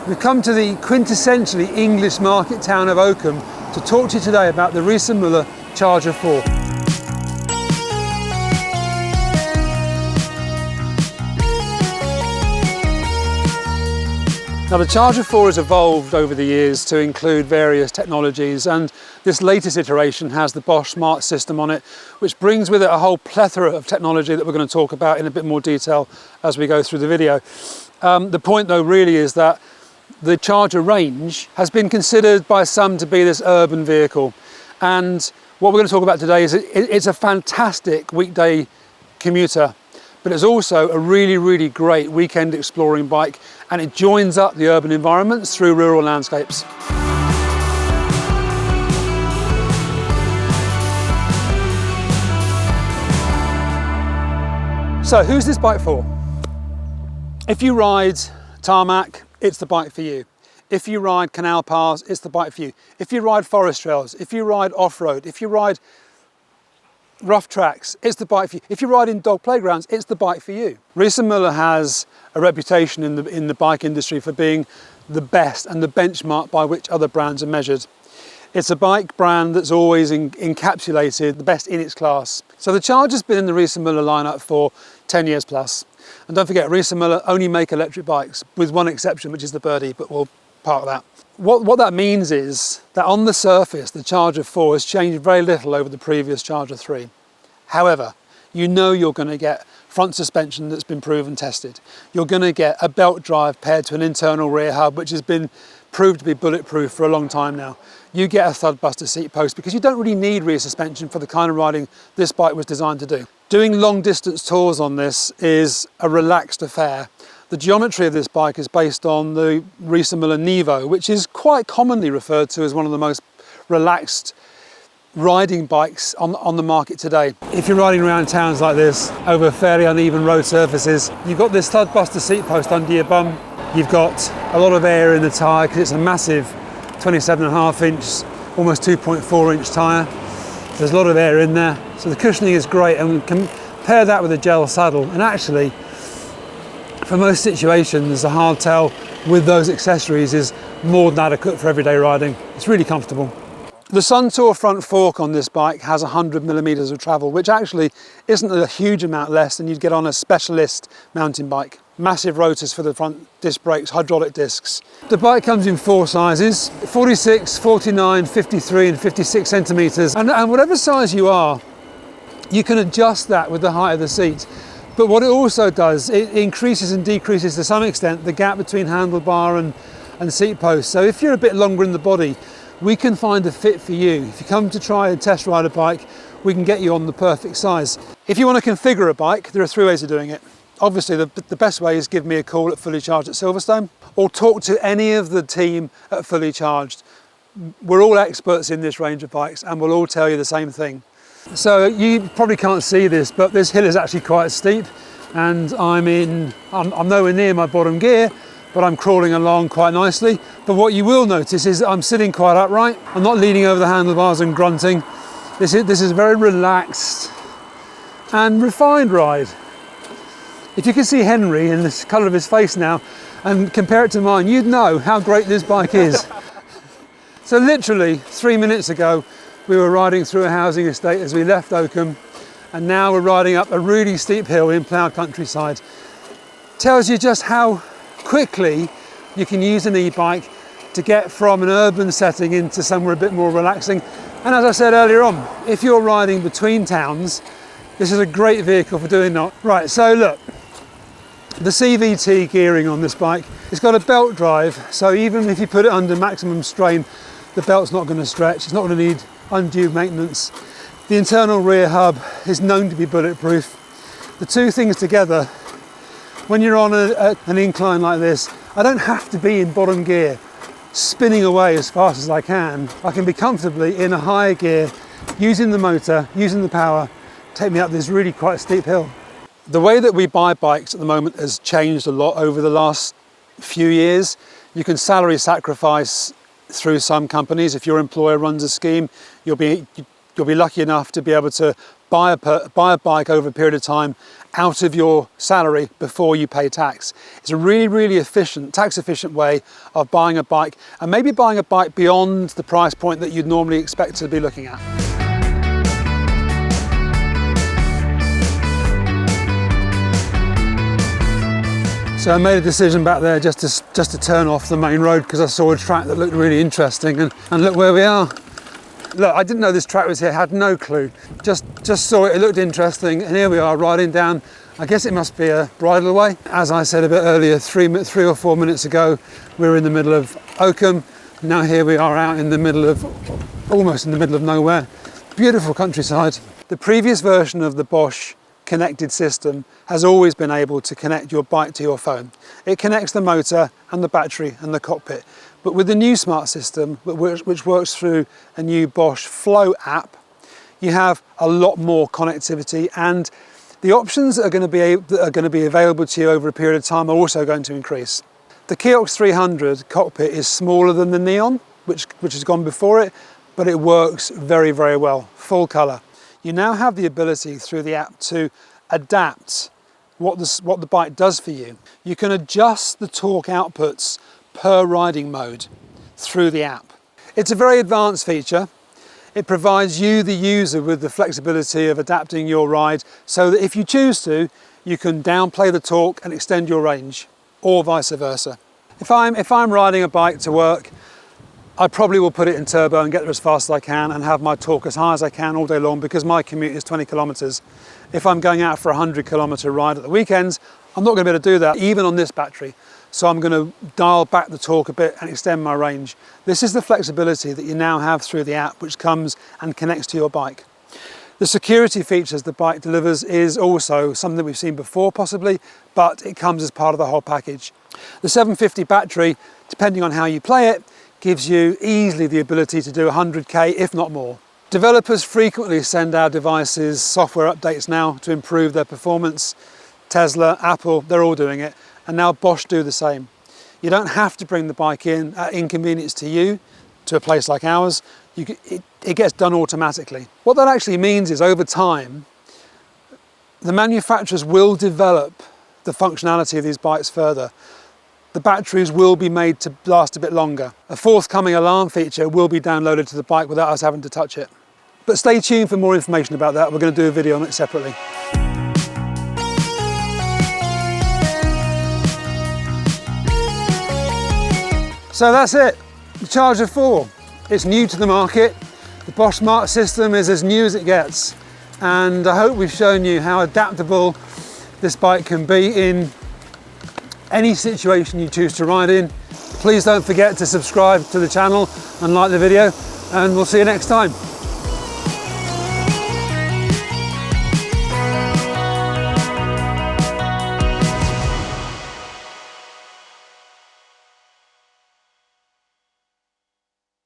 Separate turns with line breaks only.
We've come to the quintessentially English market town of Oakham to talk to you today about the Riese Müller Charger4. Now the Charger4 has evolved over the years to include various technologies, and this latest iteration has the Bosch Smart system on it, which brings with it a whole plethora of technology that we're going to talk about in a bit more detail as we go through the video. The point though really is that the Charger range has been considered by some to be this urban vehicle, and what we're going to talk about today is it's a fantastic weekday commuter, but it's also a really great weekend exploring bike, and it joins up the urban environments through rural landscapes. So who's this bike for? If you ride tarmac, it's the bike for you. If you ride canal paths, it's the bike for you. If you ride forest trails, if you ride off-road, if you ride rough tracks, it's the bike for you. If you ride in dog playgrounds, it's the bike for you. Riese Müller has a reputation in the bike industry for being the best and the benchmark by which other brands are measured. It's a bike brand that's always encapsulated the best in its class. So the Charger's been in the Riese Müller lineup for 10 years plus. And don't forget, Riese Müller only make electric bikes, with one exception, which is the Birdie, but we'll park that. What that means is that on the surface, the Charger4 has changed very little over the previous Charger3. However, you know you're going to get front suspension that's been proven tested. You're going to get a belt drive paired to an internal rear hub, which has been proved to be bulletproof for a long time now. You get a thud buster seat post because you don't really need rear suspension for the kind of riding this bike was designed to do. Doing long distance tours on this is a relaxed affair. The geometry of this bike is based on the Riese Müller Nevo, which is quite commonly referred to as one of the most relaxed riding bikes on the market today. If you're riding around towns like this over fairly uneven road surfaces, you've got this thud buster seat post under your bum. You've got a lot of air in the tyre because it's a massive 27.5 inch, almost 2.4 inch tyre. There's a lot of air in there, so the cushioning is great, and we can pair that with a gel saddle, and actually for most situations the hardtail with those accessories is more than adequate for everyday riding. It's really comfortable. The Suntour front fork on this bike has 100mm of travel, which actually isn't a huge amount less than you'd get on a specialist mountain bike. Massive rotors for the front disc brakes, hydraulic discs. The bike comes in 4 sizes, 46, 49, 53 and 56 centimetres. And whatever size you are, you can adjust that with the height of the seat. But what it also does, it increases and decreases to some extent the gap between handlebar and seat post. So if you're a bit longer in the body, we can find a fit for you. If you come to try and test ride a bike, we can get you on the perfect size. If you want to configure a bike, there are 3 ways of doing it. Obviously, the best way is give me a call at Fully Charged at Silverstone, or talk to any of the team at Fully Charged. We're all experts in this range of bikes, and we'll all tell you the same thing. So you probably can't see this, but this hill is actually quite steep, and I'm nowhere near my bottom gear, but I'm crawling along quite nicely. But what you will notice is that I'm sitting quite upright. I'm not leaning over the handlebars and grunting. This is a very relaxed and refined ride. If you can see Henry in the colour of his face now and compare it to mine, you'd know how great this bike is. So literally 3 minutes ago, we were riding through a housing estate as we left Oakham, and now we're riding up a really steep hill in ploughed countryside. Tells you just how quickly you can use an e-bike to get from an urban setting into somewhere a bit more relaxing. And as I said earlier on, if you're riding between towns, this is a great vehicle for doing that. Right, so look, the CVT gearing on this bike, it's got a belt drive, so even if you put it under maximum strain, the belt's not going to stretch, it's not going to need undue maintenance. The internal rear hub is known to be bulletproof. The 2 things together, when you're on an incline like this, I don't have to be in bottom gear, spinning away as fast as I can. I can be comfortably in a higher gear, using the motor, using the power, take me up this really quite steep hill. The way that we buy bikes at the moment has changed a lot over the last few years. You can salary sacrifice through some companies. If your employer runs a scheme, you'll be You'll be lucky enough to be able to buy a bike over a period of time out of your salary before you pay tax. It's a really, really efficient, tax efficient way of buying a bike, and maybe buying a bike beyond the price point that you'd normally expect to be looking at. So I made a decision back there just to turn off the main road because I saw a track that looked really interesting, and look where we are. Look, I didn't know this track was here, had no clue. Just saw it looked interesting, and here we are riding down, I guess it must be a bridleway. As I said a bit earlier, 3 or 4 minutes ago, we were in the middle of Oakham. Now here we are out in the middle of, almost in the middle of nowhere. Beautiful countryside. The previous version of the Bosch connected system has always been able to connect your bike to your phone. It connects the motor and the battery and the cockpit. But with the new smart system, which works through a new Bosch Flow app, you have a lot more connectivity, and the options that are going to be available to you over a period of time are also going to increase. The Kiox 300 cockpit is smaller than the Neon, which has gone before it, but it works very, very well, full colour. You now have the ability through the app to adapt what the bike does for you. You can adjust the torque outputs per riding mode through the app. It's a very advanced feature. It provides you, the user, with the flexibility of adapting your ride so that if you choose to, you can downplay the torque and extend your range, or vice versa. If I'm riding a bike to work, I probably will put it in turbo and get there as fast as I can and have my torque as high as I can all day long, because my commute is 20 kilometers. If I'm going out for a 100-kilometer ride at the weekends, I'm not going to be able to do that, even on this battery. So I'm going to dial back the torque a bit and extend my range. This is the flexibility that you now have through the app, which comes and connects to your bike. The security features the bike delivers is also something that we've seen before possibly, but it comes as part of the whole package. The 750 battery, depending on how you play it, gives you easily the ability to do 100k, if not more. Developers frequently send our devices software updates now to improve their performance. Tesla, Apple, they're all doing it. And now Bosch do the same. You don't have to bring the bike in at inconvenience to you, to a place like ours. It gets done automatically. What that actually means is, over time, the manufacturers will develop the functionality of these bikes further. The batteries will be made to last a bit longer. A forthcoming alarm feature will be downloaded to the bike without us having to touch it. But stay tuned for more information about that. We're going to do a video on it separately. So that's it, the Charger 4. It's new to the market. The Bosch Smart system is as new as it gets. And I hope we've shown you how adaptable this bike can be in any situation you choose to ride in. Please don't forget to subscribe to the channel and like the video, and we'll see you next time.